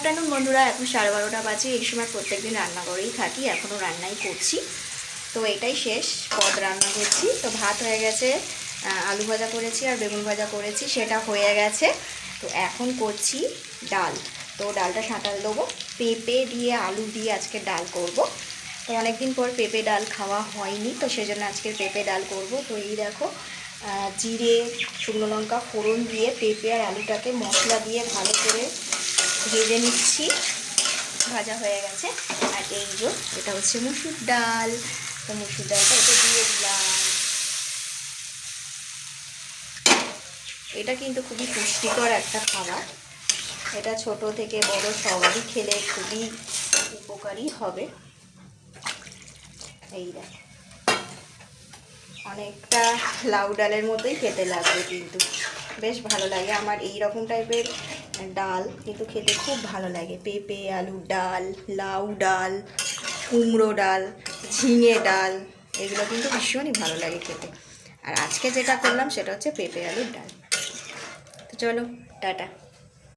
Afternoon বন্ধুরা, এখন 12:30 বাজে। এই সময় প্রত্যেকদিন রান্না করেই থাকি, এখনও রান্নাই করছি। তো এটাই শেষ পদ রান্না করছি। তো ভাত হয়ে গেছে, আলু ভাজা করেছি আর বেগুন ভাজা করেছি, সেটা হয়ে গেছে। তো এখন করছি ডাল। তো ডালটা সাঁটাল দেবো, পেঁপে দিয়ে আলু দিয়ে আজকে ডাল করব। তো অনেকদিন পর পেঁপে ডাল খাওয়া হয়নি, তো সেজন্য আজকে পেঁপে ডাল করব। তো এই দেখো, জিরে শুকনো লঙ্কা ফোড়ন দিয়ে পেঁপে আর আলুটাকে মশলা দিয়ে ভালো করে ভেজে নিচ্ছি। ভাজা হয়ে গেছে। আর এই যে এটা হচ্ছে মুসুর ডাল। তো মুসুর ডালটা এটা দিয়ে দিলাম। এটা কিন্তু খুবই পুষ্টিকর একটা খাবার। এটা ছোট থেকে বড় সবারই খেলে খুবই উপকারী হবে। এই দেখ, অনেকটা লাউ ডালের মতোই খেতে লাগবে, কিন্তু বেশ ভালো লাগে আমার এই রকম টাইপের ডাল, কিন্তু খেতে খুব ভালো লাগে। পেঁপে আলুর ডাল, লাউ ডাল, কুমড়ো ডাল, ঝিঙে ডাল, এগুলো কিন্তু ভীষণই ভালো লাগে খেতে। আর আজকে যেটা করলাম সেটা হচ্ছে পেঁপে আলুর ডাল। তো চলো, টাটা।